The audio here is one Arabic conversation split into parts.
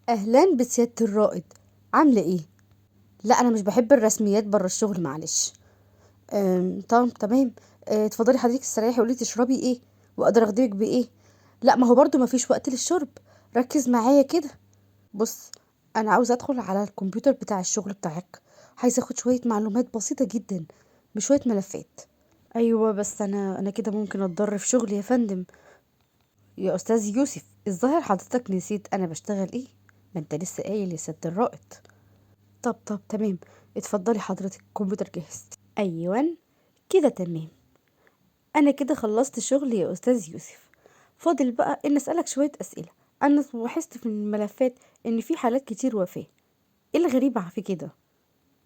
اهلا بسيادة الرائد. عاملة ايه؟ لا انا مش بحب الرسميات برا الشغل، معلش. طب تمام. اتفضلي حضرتك استريحي، قولي تشربي ايه واقدر اخدمك بايه. لا ما هو برضو ما فيش وقت للشرب، ركز معايا كده. بص، انا عاوزه ادخل على الكمبيوتر بتاع الشغل بتاعك، عايزه اخد شويه معلومات بسيطه جدا بشويه ملفات. ايوه بس انا كده ممكن اتضر في شغلي يا فندم. يا استاذ يوسف، الظاهر حضرتك نسيت انا بشتغل ايه. ما انت لسه قايل يا سيادة الرائد. طب تمام، اتفضلي حضرتك الكمبيوتر جاهز. ايوه كده تمام. انا كده خلصت شغلي يا استاذ يوسف، فاضل بقى ان اسالك شويه اسئله. انا لاحظت في الملفات ان في حالات كتير وفاه، ايه الغريب في كده؟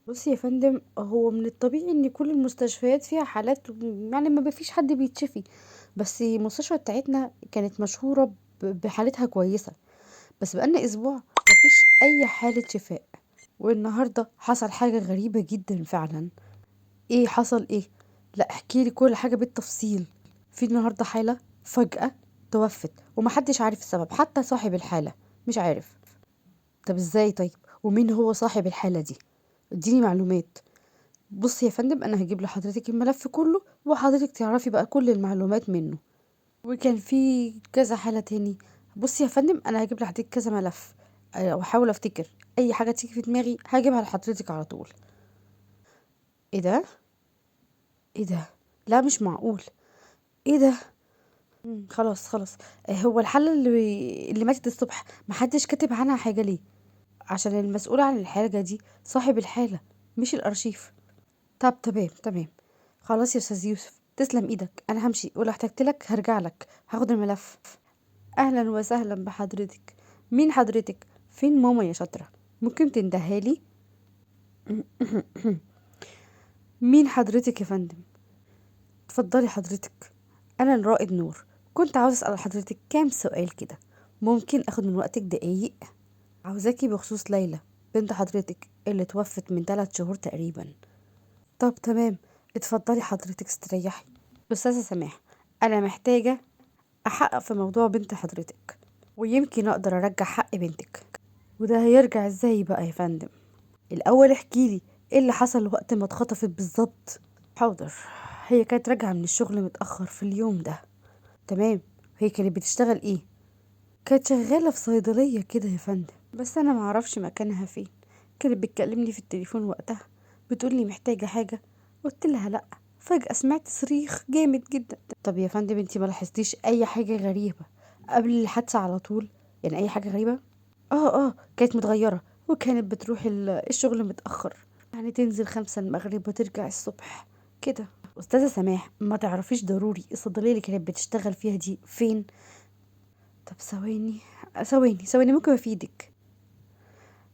بصي يا فندم، هو من الطبيعي ان كل المستشفيات فيها حالات، يعني ما فيش حد بيتشفي، بس المستشفى بتاعتنا كانت مشهوره بحالتها كويسه. بس بقالنا اسبوع مفيش اي حاله شفاء، والنهارده حصل حاجه غريبه جدا فعلا. ايه حصل ايه؟ لا احكي لي كل حاجه بالتفصيل. في النهارده حاله فجأة توفت ومحدش عارف السبب، حتى صاحب الحاله مش عارف. طب ازاي طيب؟ ومين هو صاحب الحاله دي؟ اديني معلومات. بصي يا فندم، انا هجيب لحضرتك الملف كله وحضرتك تعرفي بقى كل المعلومات منه. وكان في كذا حاله تاني. بصي يا فندم، انا هجيب لحضرتك كذا ملف، واحاول افتكر اي حاجه تيجي في دماغي هجيبها لحضرتك على طول. ايه ده؟ ايه ده؟ لا مش معقول. ايه ده؟ خلاص خلاص. هو الحالة اللي ماتت الصبح محدش كاتب عنها حاجة ليه؟ عشان المسؤول عن الحاجة دي صاحب الحالة، مش الأرشيف. طب تمام تمام. خلاص يا أستاذ يوسف، تسلم إيدك، أنا همشي ولو احتجت لك هرجع لك هاخد الملف. أهلا وسهلا بحضرتك. مين حضرتك؟ فين ماما يا شاطرة؟ ممكن تندهالي؟ مين حضرتك يا فندم؟ اتفضلي حضرتك. انا الرائد نور، كنت عاوز اسال حضرتك كام سؤال كده، ممكن اخد من وقتك دقايق؟ عاوزاكي بخصوص ليلى، بنت حضرتك اللي توفت من 3 شهور تقريبا. طب تمام، اتفضلي حضرتك استريحي. استاذة سماح، انا محتاجة احقق في موضوع بنت حضرتك، ويمكن اقدر ارجع حق بنتك. وده هيرجع ازاي بقى يا فندم؟ الاول احكيلي ايه اللي حصل وقت ما اتخطفت بالظبط. حاضر. هي كانت راجعة من الشغل متأخر في اليوم ده. تمام. هي كانت بتشتغل ايه؟ كانت شغالة في صيدلية كده يا فندم، بس انا معرفش مكانها فين. كانت بتكلمني في التليفون وقتها، بتقولي محتاجة حاجة، قلت لها لا. فجأة سمعت صريخ جامد جدا. طب يا فندم انتي ما لاحظتيش اي حاجة غريبة قبل الحادثة على طول؟ يعني اي حاجة غريبة؟ اه كانت متغيرة، وكانت بتروح الشغل متأخر، يعني تنزل 5 المغرب وترجع الصبح كده. أستاذة سماح، ما تعرفيش ضروري الصيدلية اللي كانت بتشتغل فيها دي فين؟ طب ثواني ثواني ممكن افيدك.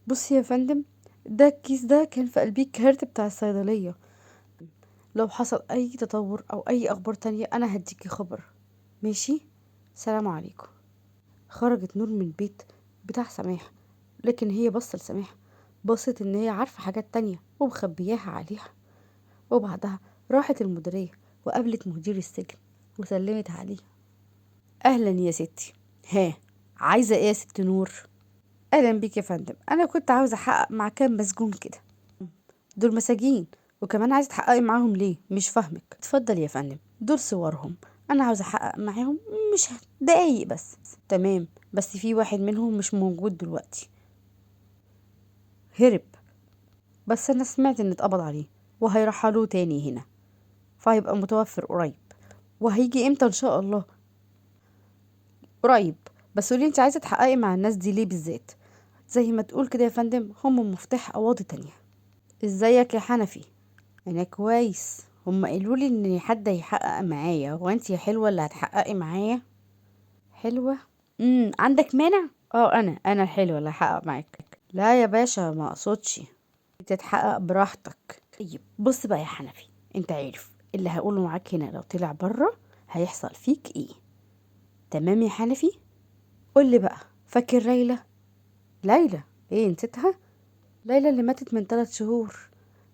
بصي يا فندم، ده الكيس ده كان في قلبيه الكارت بتاع الصيدلية. لو حصل اي تطور او اي اخبار تانية انا هديكي خبر. ماشي، سلام عليكم. خرجت نور من البيت بتاع سماح، لكن هي بصت لسماح، بصت ان هي عارفة حاجات تانية ومخبياها عليها. وبعدها راحت المديرية وقابلت مدير السجن وسلمت عليه. اهلا يا ستي. ها، عايزة ايه يا ست نور؟ اهلا بيك يا فندم، انا كنت عاوزة احقق مع كام مسجون كده. دول مساجين وكمان عايزة تحققي معاهم ليه؟ مش فاهمك. اتفضل يا فندم، دول صورهم، انا عاوزة احقق معاهم، مش دقايق بس. تمام، بس في واحد منهم مش موجود دلوقتي، هرب. بس انا سمعت ان اتقبض عليه وهيرحلوه تاني هنا، فهيبقى متوفر قريب. وهيجي امتى ان شاء الله؟ قريب. بس قولي انت عايزة تحققي مع الناس دي ليه بالذات؟ زي ما تقول كده يا فندم، هم مفتاح قواضي تانية. ازيك يا حنفي؟ انا كويس. هم قالوا لي ان حد هيحقق معايا، هو انت يا حلوة اللي هتحققي معايا؟ حلوة؟ عندك مانع؟ انا الحلوة اللي هحقق معاك. لا يا باشا، ما اقصدش، تتحقق براحتك. طيب بص بقى يا حنفي، انت عارف اللي هقوله معاك هنا لو طلع بره هيحصل فيك ايه. تمام يا حنفي؟ قولي بقى، فاكر ليلى؟ ليلى؟ ايه نسيتها؟ ليلى اللي ماتت من 3 شهور،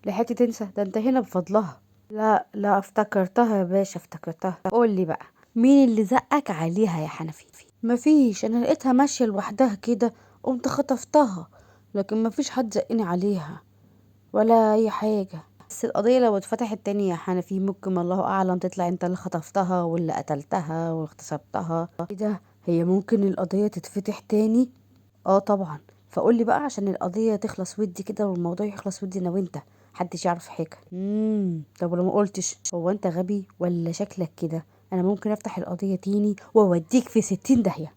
لحقتي تنسى؟ ده انت هنا بفضلها. لا افتكرتها يا باشا، افتكرتها. قولي بقى، مين اللي زقك عليها يا حنفي؟ مفيش، انا لقيتها ماشية لوحدها كده قمت خطفتها، لكن مفيش حد زقني عليها ولا اي حاجة. بس القضية لو اتفتحت تاني يا حنفي ممكن الله اعلم تطلع انت اللي خطفتها واللي قتلتها واغتصبتها. ايه ده، هي ممكن القضية تتفتح تاني؟ اه طبعا. فقولي بقى عشان القضية تخلص ودي كده والموضوع يخلص ودي انا وانت، محدش يعرف حاجة. طب ولو ما قلتش، هو انت غبي ولا شكلك كده؟ انا ممكن افتح القضية تاني واوديك في 60 داهية.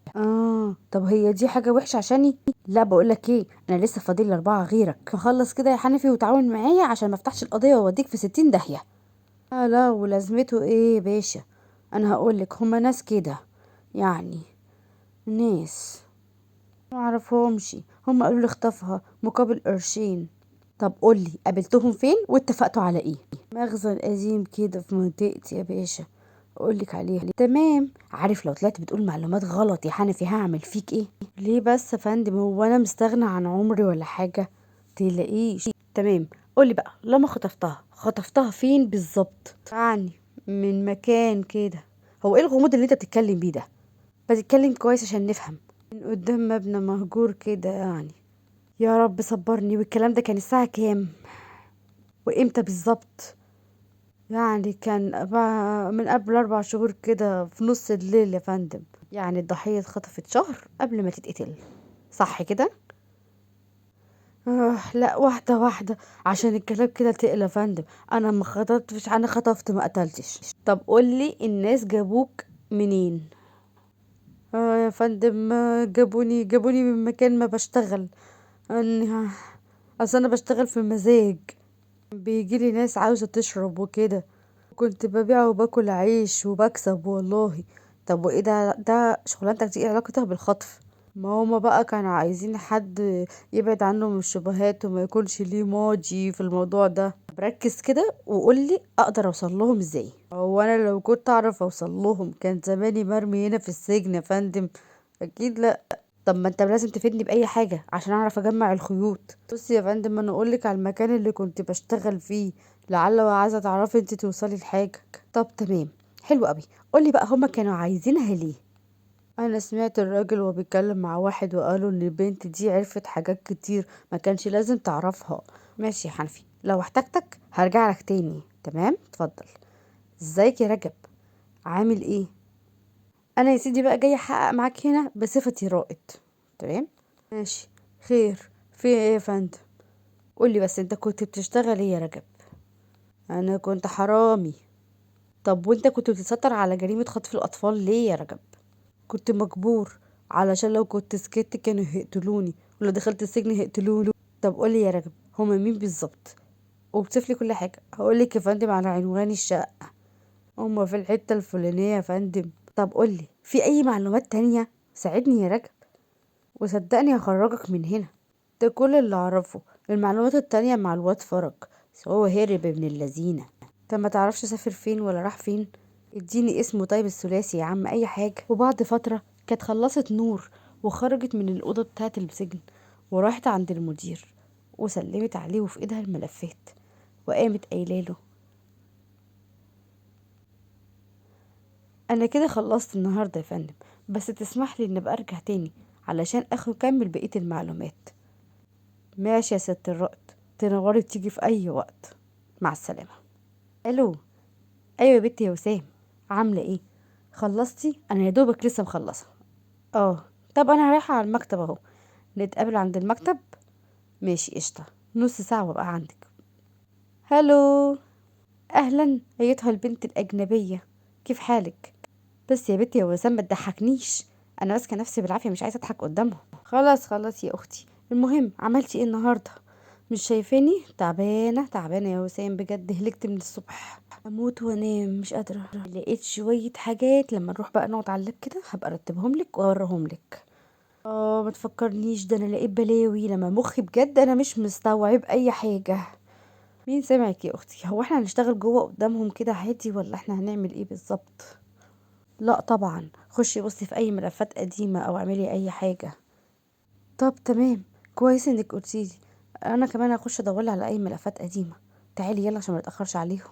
طب هي دي حاجة وحشة عشاني؟ لا بقولك ايه، انا لسه فاضل لي 4 غيرك، فخلص كده يا حنفي وتعاون معايا عشان ما افتحش القضية واوديك في 60 داهية. لا ولازمته ايه يا باشا؟ انا هقولك هما ناس كده، يعني ناس ما اعرفهمش، هم قالوا لي اخطفها مقابل قرشين. طب قولي قابلتهم فين واتفقتوا على ايه؟ مخزن قديم كده في منطقتي يا باشا، اقولك عليه. تمام، عارف لو طلعت بتقول معلومات غلط يا حنفي هعمل فيك ايه؟ ليه بس يا فندم، هو انا مستغنى عن عمري ولا حاجه؟ تلاقيش. تمام، قولي بقى لما خطفتها فين بالظبط؟ يعني من مكان كده. هو ايه الغموض اللي انت بتتكلم بيه ده؟ بتتكلم كويس عشان نفهم. من قدام مبنى مهجور كده يعني. يا رب صبرني، والكلام ده كان الساعة كام وامتى بالظبط؟ يعني كان من قبل 4 شهور كده في نص الليل يا فندم. يعني الضحية اتخطفت شهر قبل ما تتقتل، صح كده؟ لا، واحدة واحدة عشان الكلام كده تقل يا فندم. انا ما خطفتش، انا خطفت ما قتلتش. طب قولي الناس جابوك منين؟ يا فندم، جابوني من مكان ما بشتغل. أني اصل انا بشتغل في مزاج، بيجيلي ناس عاوزة تشرب وكده، كنت ببيع وباكل عيش وبكسب والله. طب وايه ده شغلانتك دي ايه علاقتها بالخطف؟ ما هما بقى كانوا عايزين حد يبعد عنهم الشبهات وما يكونش ليه ماضي في الموضوع ده. بركز كده وقولي اقدر اوصل لهم ازاي. هو انا لو كنت اعرف اوصل لهم كان زماني مرمي هنا في السجن يا فندم. اكيد لا. طب ما انت لازم تفيدني باي حاجه عشان اعرف اجمع الخيوط. بصي يا فندم، انا اقولك على المكان اللي كنت بشتغل فيه، لعل وعايزه تعرفي انت توصلي لحاجه. طب تمام، حلو قوي. قولي بقى هما كانوا عايزينها ليه؟ انا سمعت الراجل وهو بيتكلم مع واحد وقالوا ان البنت دي عرفت حاجات كتير ما كانش لازم تعرفها. ماشي يا حنفي، لو احتجتك هرجع لك تاني. تمام، اتفضل. ازيك يا رجب، عامل ايه؟ انا يا سيدي بقى جاي احقق معاك هنا بصفتي رائد. تمام، ماشي. خير، في ايه يا فندم؟ قولي بس انت كنت بتشتغل ايه يا رجب؟ انا كنت حرامي. طب وانت كنت بتسيطر على جريمة خطف الاطفال ليه يا رجب؟ كنت مجبور، علشان لو كنت سكت كانوا هيقتلوني، ولو دخلت السجن هيقتلوني. طب قولي يا رجب هما مين بالظبط، وبصف لي كل حاجة. هقولك يا فندم على عنوان الشقة، هما في الحتة الفلانية يا فندم. طب قولي في اي معلومات تانية، ساعدني يا رجب وصدقني هخرجك من هنا. ده كل اللي اعرفه، المعلومات التانية مع الواد فرج، بس هو هرب ابن اللذينة. انت ما تعرفش سافر فين ولا راح فين؟ اديني اسمه طيب الثلاثي يا عم، اي حاجة. وبعد فترة كانت خلصت نور وخرجت من الأوضة بتاعة السجن وراحت عند المدير وسلمت عليه وفي ايدها الملفات، وقامت قايلاله انا كده خلصت النهارده يا فندم، بس تسمح لي ان ابقى ارجع تاني علشان اكمل بقية المعلومات. ماشي يا ست الرائد، تنوري تيجي في اي وقت. مع السلامة. الو، ايوه يا بنتي يا وسام، عاملة ايه؟ خلصتي؟ انا يا دوبك لسه مخلصة. اه، طب انا رايحة على المكتب اهو، نتقابل عند المكتب. ماشي قشطة، نص ساعة وابقى عندك. هلو، اهلا ايتها البنت الاجنبية، كيف حالك؟ بس يا بنتي يا وسام ما تضحكنيش، انا ماسكة نفسي بالعافية مش عايزة اضحك قدامهم. خلاص خلاص يا اختي، المهم عملتي ايه النهاردة؟ مش شايفاني تعبانة تعبانة يا وسام، بجد هلكت من الصبح، اموت وانام مش قادرة. لقيت شوية حاجات لما نروح بقى نقعد على اللاب كده هبقى ارتبهم لك واوريهم لك. اه ما تفكرنيش، ده انا لقيت بلاوي لما مخي بجد انا مش مستوعب اي حاجة. مين سمعك يا اختي؟ هو احنا هنشتغل جوه قدامهم كده عادي ولا احنا هنعمل ايه بالظبط؟ لا طبعا، خشي بصي في اي ملفات قديمة او اعملي اي حاجة. طب تمام، كويس انك قلتيلي، انا كمان هخش ادور على اي ملفات قديمة. تعالي يلا عشان ما نتاخرش عليهم.